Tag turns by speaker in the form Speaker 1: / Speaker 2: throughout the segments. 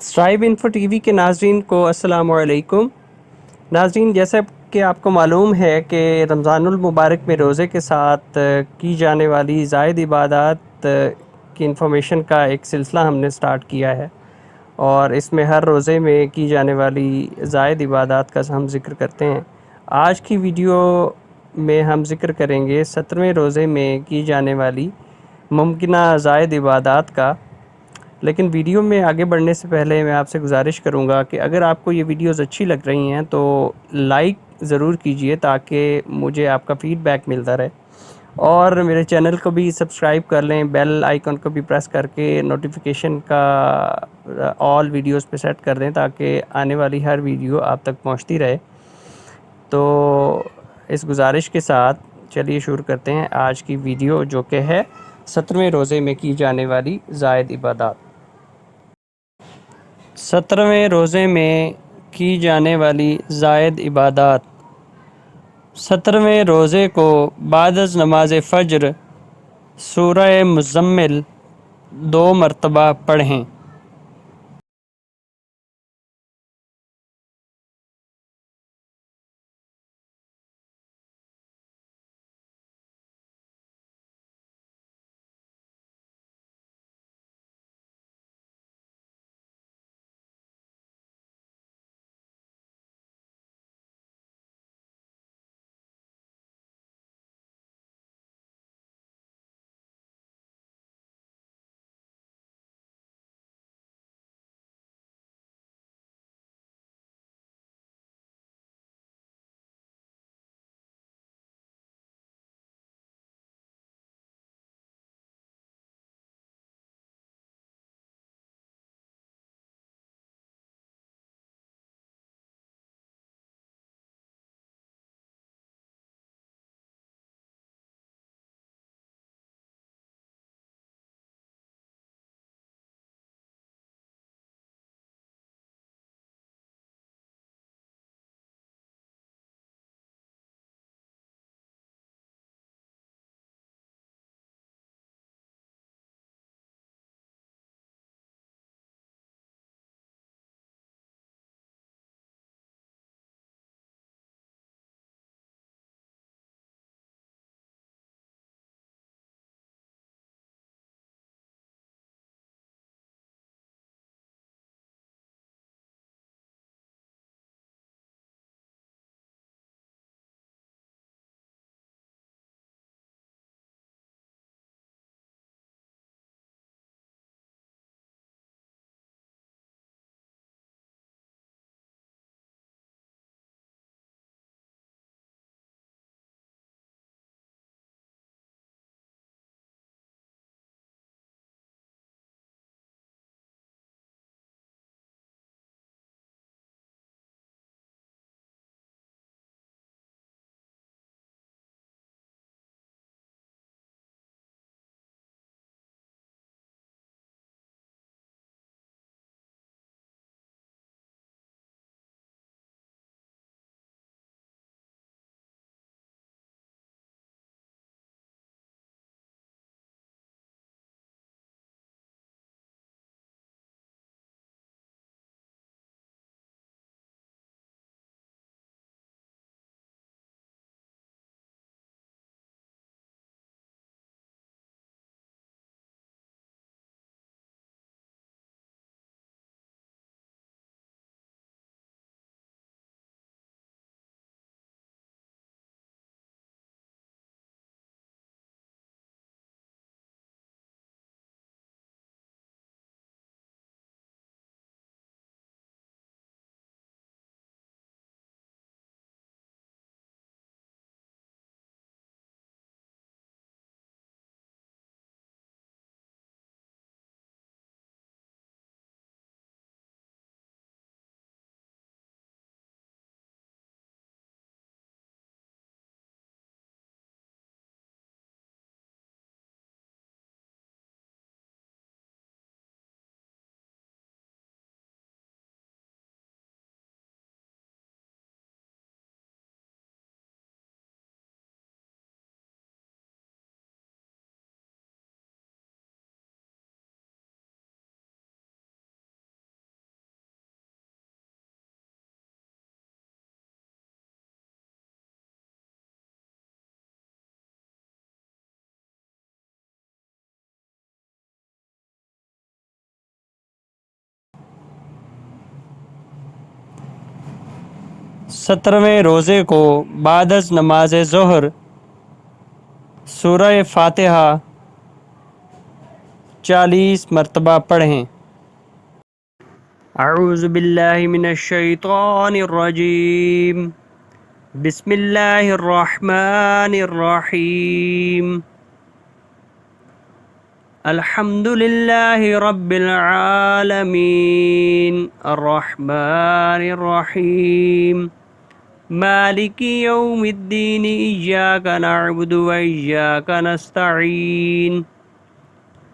Speaker 1: اسٹرائب info T V کے ناظرین کو السلام علیکم ناظرین، جیسا کہ آپ کو معلوم ہے کہ رمضان المبارک میں روزے کے ساتھ کی جانے والی زائد عبادات کی انفارمیشن کا ایک سلسلہ ہم نے سٹارٹ کیا ہے، اور اس میں ہر روزے میں کی جانے والی زائد عبادات کا ہم ذکر کرتے ہیں۔ آج کی ویڈیو میں ہم ذکر کریں گے 17ویں روزے میں کی جانے والی ممکنہ زائد عبادات کا۔ لیکن ویڈیو میں آگے بڑھنے سے پہلے میں آپ سے گزارش کروں گا کہ اگر آپ کو یہ ویڈیوز اچھی لگ رہی ہیں تو لائک ضرور کیجئے تاکہ مجھے آپ کا فیڈ بیک ملتا رہے، اور میرے چینل کو بھی سبسکرائب کر لیں، بیل آئیکن کو بھی پریس کر کے نوٹیفیکیشن کا آل ویڈیوز پہ سیٹ کر دیں تاکہ آنے والی ہر ویڈیو آپ تک پہنچتی رہے۔ تو اس گزارش کے ساتھ چلیے شروع کرتے ہیں آج کی ویڈیو، جو کہ ہے 17ویں روزے میں کی جانے والی زائد عبادات۔ 17ویں روزے میں کی جانے والی زائد عبادات۔ 17ویں روزے کو بعد از نماز فجر سورہ مزمل 2 مرتبہ پڑھیں۔ 17ویں روزے کو بعد از نماز ظہر سورہ فاتحہ 40 مرتبہ پڑھیں۔ اعوذ باللہ من الشیطان الرجیم، بسم اللہ الرحمن الرحیم، الحمد للہ رب العالمین، الرحمن الرحیم، مالک یوم الدین، ایاک نعبد و ایاک نستعین،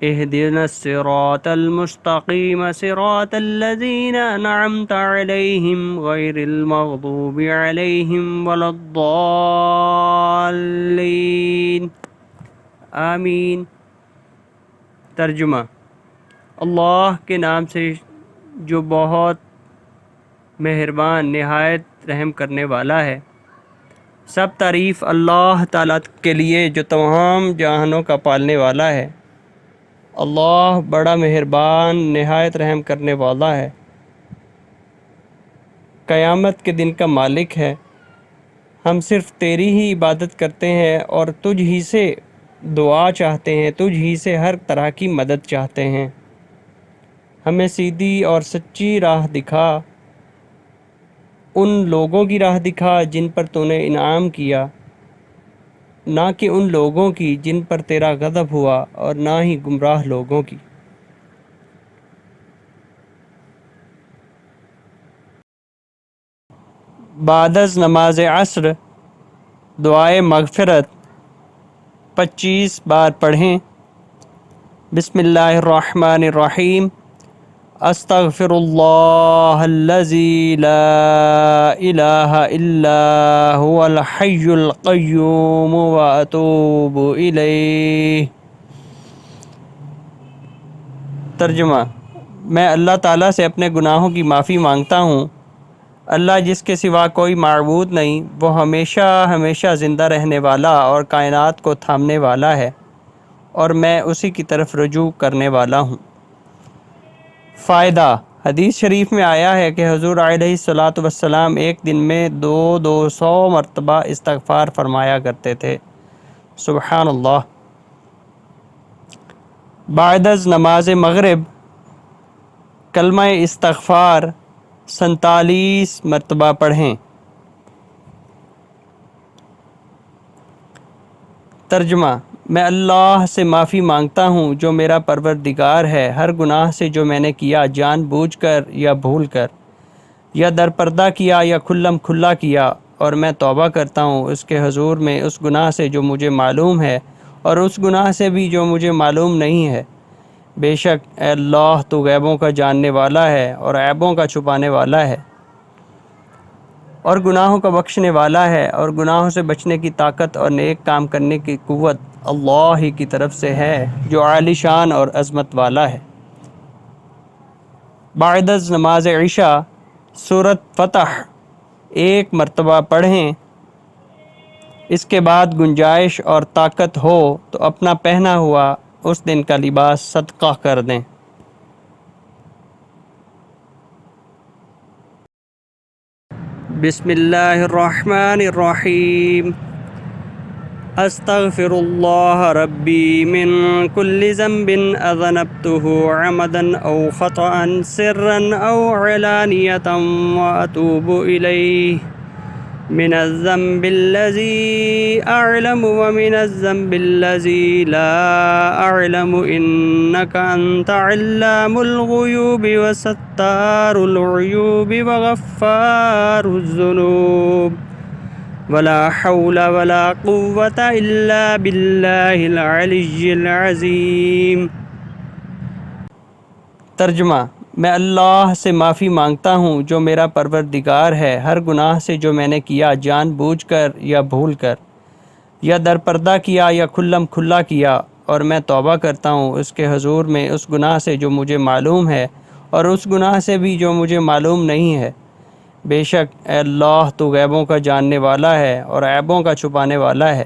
Speaker 1: اہدنا الصراط المستقیم، صراط الذین انعمت علیہم غیر المغضوب علیہم ولا الضالین، آمین۔ ترجمہ: اللہ کے نام سے جو بہت مہربان نہایت رحم کرنے والا ہے۔ سب تعریف اللہ تعالیٰ کے لیے جو تمام جہانوں کا پالنے والا ہے۔ اللہ بڑا مہربان نہایت رحم کرنے والا ہے، قیامت کے دن کا مالک ہے۔ ہم صرف تیری ہی عبادت کرتے ہیں اور تجھ ہی سے دعا چاہتے ہیں، تجھ ہی سے ہر طرح کی مدد چاہتے ہیں۔ ہمیں سیدھی اور سچی راہ دکھا، ان لوگوں کی راہ دکھا جن پر تو نے انعام کیا، نہ کہ ان لوگوں کی جن پر تیرا غضب ہوا، اور نہ ہی گمراہ لوگوں کی۔ بعد از نماز عصر دعائے مغفرت 25 بار پڑھیں۔ بسم اللہ الرحمن الرحیم، استغفر اللہ الذی لا الہ الا هو الحی القیوم واتوب الیہ۔ ترجمہ: میں اللہ تعالیٰ سے اپنے گناہوں کی معافی مانگتا ہوں۔ اللہ جس کے سوا کوئی معبود نہیں، وہ ہمیشہ ہمیشہ زندہ رہنے والا اور کائنات کو تھامنے والا ہے، اور میں اسی کی طرف رجوع کرنے والا ہوں۔ فائدہ: حدیث شریف میں آیا ہے کہ حضور علیہ الصلاۃ والسلام ایک دن میں 200 مرتبہ استغفار فرمایا کرتے تھے۔ سبحان اللہ۔ بعد از نماز مغرب کلمہ استغفار 47 مرتبہ پڑھیں۔ ترجمہ: میں اللہ سے معافی مانگتا ہوں جو میرا پروردگار ہے، ہر گناہ سے جو میں نے کیا، جان بوجھ کر یا بھول کر، یا در پردہ کیا یا کھلم کھلا کیا، اور میں توبہ کرتا ہوں اس کے حضور میں اس گناہ سے جو مجھے معلوم ہے اور اس گناہ سے بھی جو مجھے معلوم نہیں ہے۔ بے شک اے اللہ تو غیبوں کا جاننے والا ہے اور عیبوں کا چھپانے والا ہے، اور گناہوں کا بخشنے والا ہے، اور گناہوں سے بچنے کی طاقت اور نیک کام کرنے کی قوت اللہ ہی کی طرف سے ہے جو عالی شان اور عظمت والا ہے۔ بعد از نماز عشاء سورۃ فتح 1 مرتبہ پڑھیں۔ اس کے بعد گنجائش اور طاقت ہو تو اپنا پہنا ہوا اس دن کا لباس صدقہ کر دیں۔ بسم اللہ الرحمن الرحیم، استغفر اللہ ربی من کل ذنب اذنبته عمدا او خطأ سرا او علانیة واتوب الیہ، من الذنب الذي اعلم ومن الذنب الذي لا اعلم انك انت علام الغیوب وستار العیوب وغفار الذنوب، ولا حول ولا قوة الا باللہ العلی العظیم۔ ترجمہ: میں اللہ سے معافی مانگتا ہوں جو میرا پروردگار ہے، ہر گناہ سے جو میں نے کیا، جان بوجھ کر یا بھول کر، یا در پردہ کیا یا کھلم کھلا کیا، اور میں توبہ کرتا ہوں اس کے حضور میں اس گناہ سے جو مجھے معلوم ہے اور اس گناہ سے بھی جو مجھے معلوم نہیں ہے۔ بے شک اے اللہ تو غیبوں کا جاننے والا ہے اور عیبوں کا چھپانے والا ہے،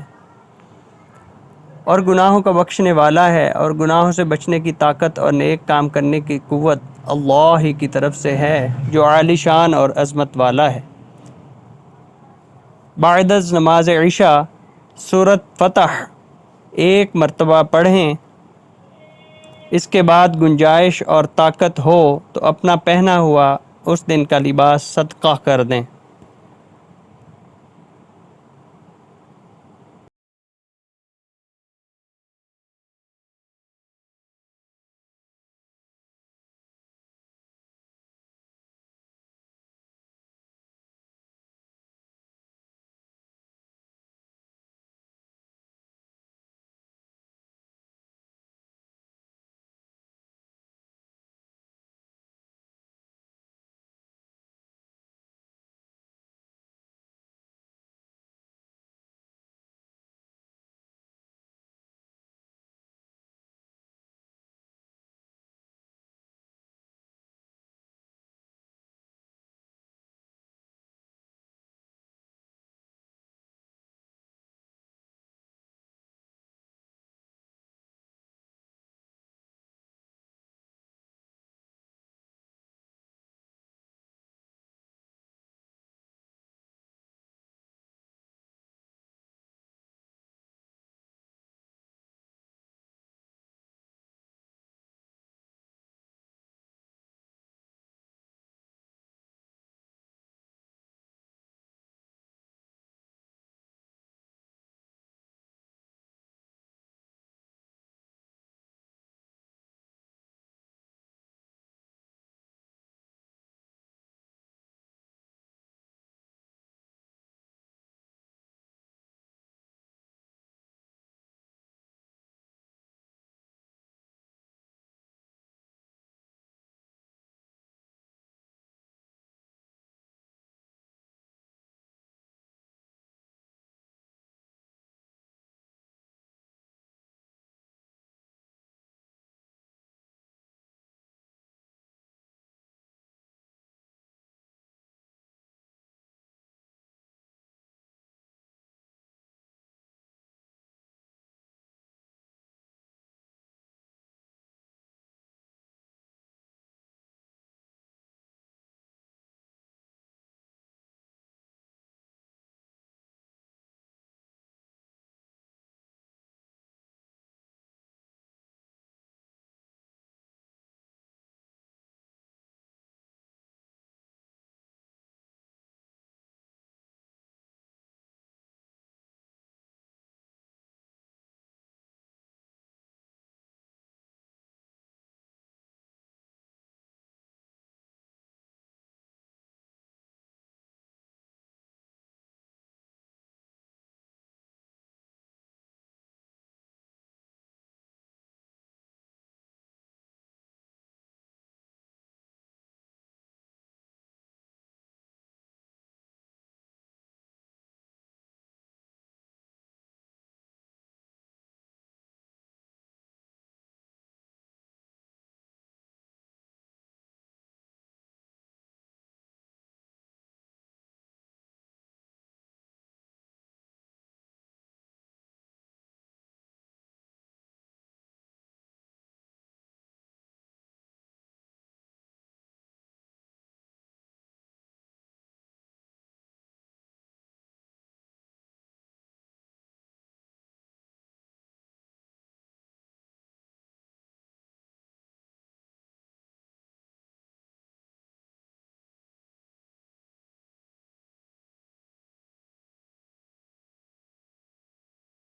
Speaker 1: اور گناہوں کا بخشنے والا ہے، اور گناہوں سے بچنے کی طاقت اور نیک کام کرنے کی قوت اللہ ہی کی طرف سے ہے جو عالی شان اور عظمت والا ہے۔ بعد از نماز عشاء سورۃ فتح ایک مرتبہ پڑھیں، اس کے بعد گنجائش اور طاقت ہو تو اپنا پہنا ہوا اس دن کا لباس صدقہ کر دیں۔